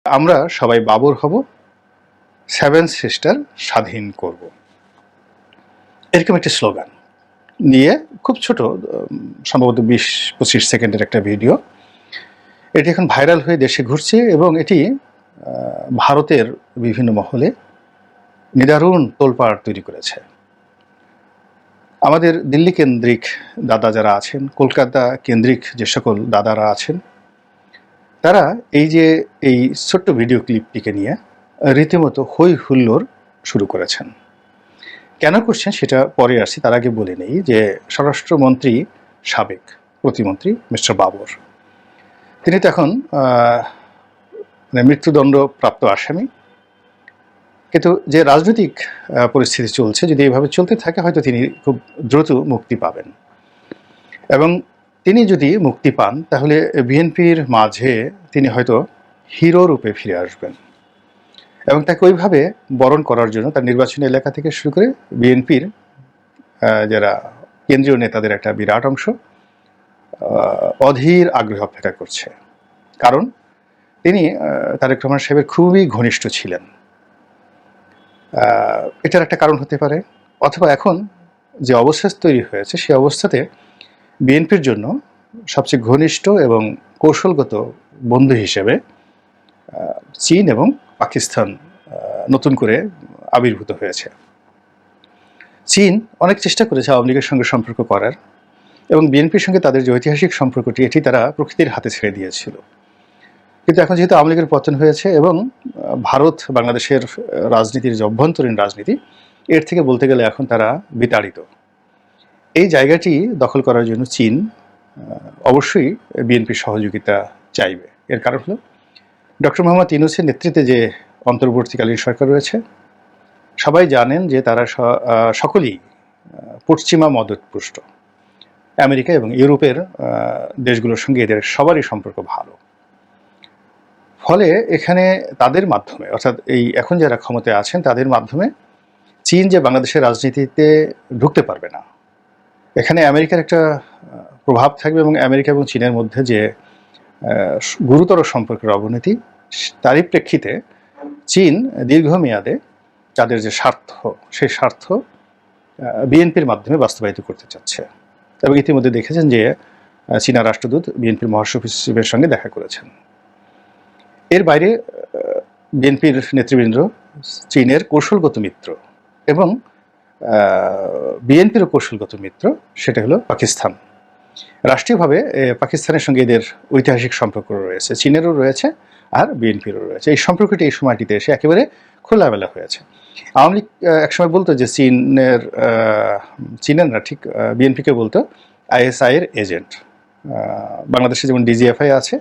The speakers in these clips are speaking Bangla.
আমরা সবাই বাবর হব, সেভেন সিস্টার স্বাধীন করব, এরকম একটি স্লোগান নিয়ে খুব ছোট, সম্ভবত 20-25 সেকেন্ডের একটা ভিডিও। এটি এখন ভাইরাল হয়ে দেশে ঘুরছে এবং এটি ভারতের বিভিন্ন মহলে নিদারুণ তোলপাড় তৈরি করেছে। আমাদের দিল্লি কেন্দ্রিক দাদা যারা আছেন, কলকাতা কেন্দ্রিক যে সকল দাদারা আছেন, তারা এই ছোট্ট ভিডিও ক্লিপটিকে নিয়ে রীতিমতো হই হুল্লোড় শুরু করেছেন। কেন করছেন সেটা পরে আসছি, তার আগে বলে নেই যে স্বরাষ্ট্রমন্ত্রী, সাবেক প্রতিমন্ত্রী মিস্টার বাবর, তিনি তো এখন মৃত্যুদণ্ডপ্রাপ্ত আসামি। কিন্তু যে রাজনৈতিক পরিস্থিতি চলছে, যদি এভাবে চলতে থাকে হয়তো তিনি খুব দ্রুত মুক্তি পাবেন, এবং তিনি যদি মুক্তি পান তাহলে বিএনপির মাঝে তিনি হয়তো হিরো রূপে ফিরে আসবেন এবং তাকে ওইভাবে বরণ করার জন্য তার নির্বাচনী এলাকা থেকে শুরু করে বিএনপির যারা কেন্দ্রীয় নেতাদের একটা বিরাট অংশ অধীর আগ্রহ অপেক্ষা করছে। কারণ তিনি তারেক রহমান সাহেবের খুবই ঘনিষ্ঠ ছিলেন। এটার একটা কারণ হতে পারে, অথবা এখন যে অবস্থা তৈরি হয়েছে সেই অবস্থাতে বিএনপির জন্য সবচেয়ে ঘনিষ্ঠ এবং কৌশলগত বন্ধু হিসেবে চীন এবং পাকিস্তান নতুন করে আবির্ভূত হয়েছে। চীন অনেক চেষ্টা করেছে আওয়ামী লীগের সঙ্গে সম্পর্ক করার, এবং বিএনপির সঙ্গে তাদের যে ঐতিহাসিক সম্পর্কটি এটি তারা প্রকৃতির হাতে ছেড়ে দিয়েছিল। কিন্তু এখন যেহেতু আওয়ামী লীগের পতন হয়েছে এবং ভারত বাংলাদেশের রাজনীতির যে অভ্যন্তরীণ রাজনীতি, এর থেকে বলতে গেলে এখন তারা বিতাড়িত। এই জায়গাটি দখল করার জন্য চীন অবশ্যই বিএনপির সহযোগিতা চাইবে। এর কারণ হলো ডক্টর মোহাম্মদ ইউনূসের নেতৃত্বে যে অন্তর্বর্তীকালীন সরকার রয়েছে, সবাই জানেন যে তারা সকলেই পশ্চিমা মদতপুষ্ট। আমেরিকা এবং ইউরোপের দেশগুলোর সঙ্গে এদের সবারই সম্পর্ক ভালো। ফলে এখানে তাদের মাধ্যমে, অর্থাৎ এই এখন যারা ক্ষমতায় আছেন তাদের মাধ্যমে চীন যে বাংলাদেশের রাজনীতিতে ঢুকতে পারবে না, এখানে আমেরিকার একটা প্রভাব থাকবে এবং আমেরিকা এবং চীনের মধ্যে যে গুরুতর সম্পর্কের অবনতি, তারই প্রেক্ষিতে চীন দীর্ঘমেয়াদে তাদের যে স্বার্থ, সেই স্বার্থ বিএনপির মাধ্যমে বাস্তবায়িত করতে চাচ্ছে। এবং ইতিমধ্যে দেখেছেন যে চীনা রাষ্ট্রদূত বিএনপির মহাসচিবের সঙ্গে দেখা করেছেন। এর বাইরে বিএনপির নেতৃবৃন্দ চীনের কৌশলগত মিত্র, এবং বিএনপিরও কৌশলগত মিত্র, সেটা হলো পাকিস্তান। রাষ্ট্রীয়ভাবে পাকিস্তানের সঙ্গে এদের ঐতিহাসিক সম্পর্ক রয়েছে, চীনেরও রয়েছে আর বিএনপিরও রয়েছে। এই সম্পর্কটি এই সময়টিতে এসে একেবারে খোলামেলা হয়েছে। আওয়ামী লীগ একসময় বলতো যে চীনের না, ঠিক বিএনপিকে বলতো আইএসআই এর এজেন্ট। বাংলাদেশে যেমন ডিজিএফআই আছে,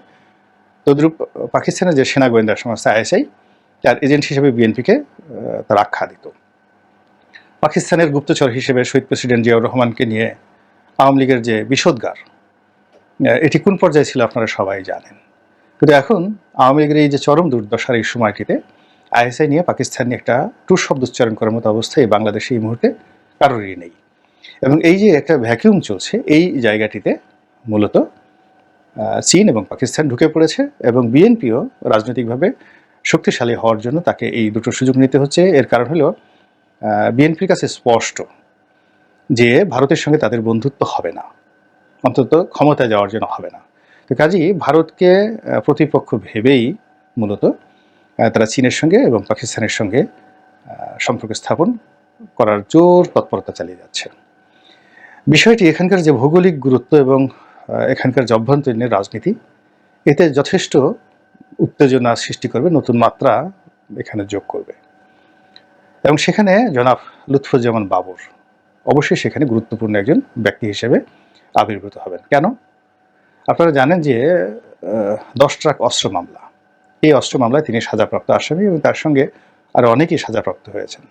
তদ্রূপ পাকিস্তানের যে সেনা গোয়েন্দা সংস্থা আইএসআই, তার এজেন্ট হিসেবে বিএনপিকে তার আখ্যা দিত। পাকিস্তানের গুপ্তচর হিসেবে শহীদ প্রেসিডেন্ট জিয়াউর রহমানকে নিয়ে আওয়ামী লীগের যে বিষোদগার, এটি কোন পর্যায়ে ছিল আপনারা সবাই জানেন। কিন্তু এখন আওয়ামী লীগের এই যে চরম দুর্দশার এই সময়টিতে আইএসআই নিয়ে পাকিস্তান নিয়ে একটা টুর শব্দ উচ্চারণ করার মতো অবস্থায় বাংলাদেশে এই মুহূর্তে কারোরই নেই। এবং এই যে একটা ভ্যাকিউম চলছে, এই জায়গাটিতে মূলত চীন এবং পাকিস্তান ঢুকে পড়েছে, এবং বিএনপিও রাজনৈতিকভাবে শক্তিশালী হওয়ার জন্য তাকে এই দুটো সুযোগ নিতে হচ্ছে। এর কারণ হলো বিএনপির কাছে স্পষ্ট যে ভারতের সঙ্গে তাদের বন্ধুত্ব হবে না, অন্তত ক্ষমতায় যাওয়ার জন্য হবে না। তো কাজেই ভারতকে প্রতিপক্ষ ভেবেই মূলত তারা চীনের সঙ্গে এবং পাকিস্তানের সঙ্গে সম্পর্ক স্থাপন করার জোর তৎপরতা চালিয়ে যাচ্ছে। বিষয়টি এখানকার যে ভৌগোলিক গুরুত্ব এবং এখানকার যে অভ্যন্তরীণ রাজনীতি, এতে যথেষ্ট উত্তেজনা সৃষ্টি করবে, নতুন মাত্রা এখানে যোগ করবে। এবং সেখানে জনাব লুৎফুজ্জামান বাবর অবশ্যই সেখানে গুরুত্বপূর্ণ একজন ব্যক্তি হিসেবে আবির্ভূত হবেন। কেন? আপনারা জানেন যে 10 ট্রাক অস্ত্র মামলা, এই অস্ত্র মামলায় তিনি সাজাপ্রাপ্ত আসামি এবং তার সঙ্গে আরো অনেকেই সাজাপ্রাপ্ত হয়েছেন।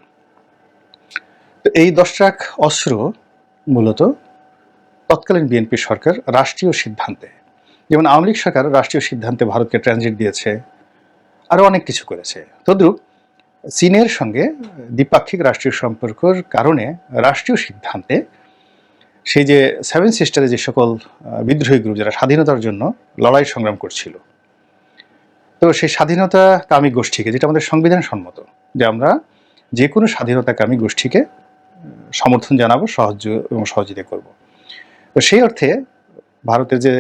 তো এই 10 ট্রাক অস্ত্র মূলত তৎকালীন বিএনপি সরকার রাষ্ট্রীয় সিদ্ধান্তে, যেমন আওয়ামী লীগ সরকার রাষ্ট্রীয় সিদ্ধান্তে ভারতকে ট্রানজিট দিয়েছে, আরো অনেক কিছু করেছে, তদ্রূপ চীনের সঙ্গে দ্বিপাক্ষিক রাষ্ট্রীয় সম্পর্কের কারণে রাষ্ট্রীয় সিদ্ধান্তে সেই যে সেভেন সিস্টারে যে সকল বিদ্রোহী গ্রুপ যারা স্বাধীনতার জন্য লড়াই সংগ্রাম করছিল, তো সেই স্বাধীনতাকামী গোষ্ঠীকে, যেটা আমাদের সংবিধান সম্মত, যে আমরা যে কোনো স্বাধীনতাকামী গোষ্ঠীকে সমর্থন জানাবো, সাহায্য এবং সহযোগিতা করব। তো সেই অর্থে ভারতের যে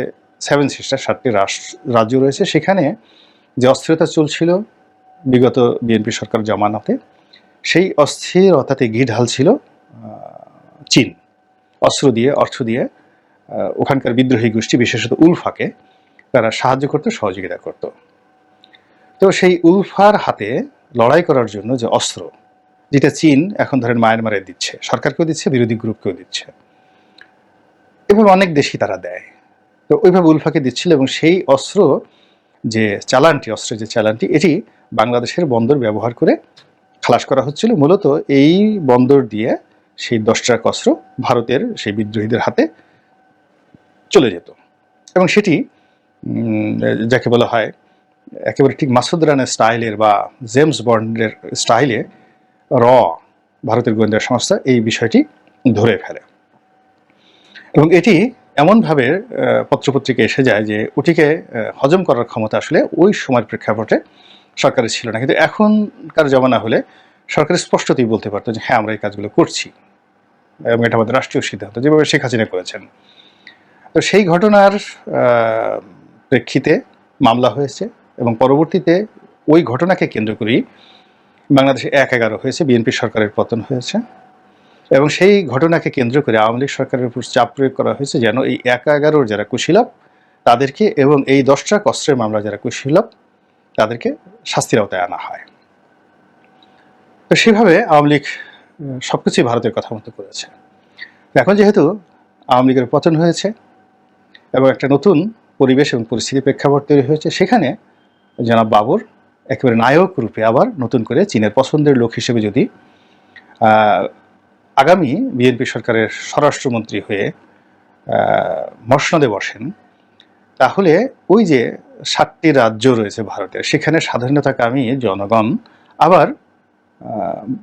7 সিস্টার 7টি রাজ্য রয়েছে, সেখানে যে অস্থিরতা চলছিল বিগত বিএনপি সরকার জামানাতে, সেই অস্থিরতাতে ঘি ঢালছিল চীন, অস্ত্র দিয়ে, অর্থ দিয়ে ওখানকার বিদ্রোহী গোষ্ঠী, বিশেষত উলফাকে তারা সাহায্য করত, সহযোগিতা করত। তো সেই উলফার হাতে লড়াই করার জন্য যে অস্ত্র, যেটা চীন এখন ধরেন মায়ানমারে দিচ্ছে, সরকারকেও দিচ্ছে, বিরোধী গ্রুপকেও দিচ্ছে, এবং অনেক দেশই তারা দেয়। তো ওইভাবে উলফাকে দিচ্ছিল, এবং সেই অস্ত্র যে চালানটি, অস্ত্রের যে চালানটি, এটি বাংলাদেশের বন্দর ব্যবহার করে খালাস করা হচ্ছিল। মূলত এই বন্দর দিয়ে সেই 10 ট্রাক অস্ত্র ভারতের সেই বিদ্রোহীদের হাতে চলে যেত, এবং সেটি যাকে বলা হয় একেবারে ঠিক মাসুদ রানের স্টাইলের বা জেমস বন্ডের স্টাইলে ভারতের গোয়েন্দা সংস্থা এই বিষয়টি ধরে ফেলে, এবং এটি এমনভাবে পত্রপত্রিকা এসে যায় যে ওটিকে হজম করার ক্ষমতা আসলে ওই সময়ের প্রেক্ষাপটে সরকারের ছিল না। কিন্তু এখনকার জমানা হলে সরকার স্পষ্টতই বলতে পারতো যে হ্যাঁ, আমরা এই কাজগুলো করছি, এবং এটা আমাদের রাষ্ট্রীয় সিদ্ধান্ত, যেভাবে শেখ হাসিনা করেছেন। তো সেই ঘটনার প্রেক্ষিতে মামলা হয়েছে, এবং পরবর্তীতে ওই ঘটনাকে কেন্দ্র করেই বাংলাদেশে 1/11 হয়েছে, বিএনপি সরকারের পতন হয়েছে, এবং সেই ঘটনাকে কেন্দ্র করে আওয়ামী লীগ সরকারের উপর চাপ প্রয়োগ করা হয়েছে যেন এই 1/11 যারা কুশীলব তাদেরকে, এবং এই 10 ট্রাক অস্ত্রের মামলা যারা কুশীলব তাদেরকে শাস্তির আওতায় আনা হয়। তো সেভাবে আওয়ামী লীগ সবকিছুই ভারতের কথা মতো করেছে। এখন যেহেতু আওয়ামী লীগের পতন হয়েছে এবং একটা নতুন পরিবেশ এবং পরিস্থিতি প্রেক্ষাপট তৈরি হয়েছে, সেখানে জনাব বাবর একেবারে নায়ক রূপে আবার নতুন করে চীনের পছন্দের লোক হিসেবে যদি আগামী বিএনপি সরকারের স্বরাষ্ট্রমন্ত্রী হয়ে মসনদে বসেন, তাহলে ওই যে 7টি রাজ্য রয়েছে ভারতের, সেখানে স্বাধীনতাকামী জনগণ আবার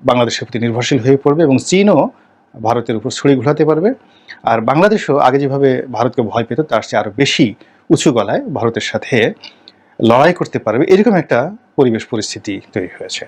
বাংলাদেশের প্রতি নির্ভরশীল হয়ে পড়বে, এবং চীনও ভারতের উপর ছড়ি ঘোরাতে পারবে। আর বাংলাদেশও আগে যেভাবে ভারতকে ভয় পেত, তার চেয়ে আরও বেশি উঁচু গলায় ভারতের সাথে লড়াই করতে পারবে, এরকম একটা পরিবেশ পরিস্থিতি তৈরি হয়েছে।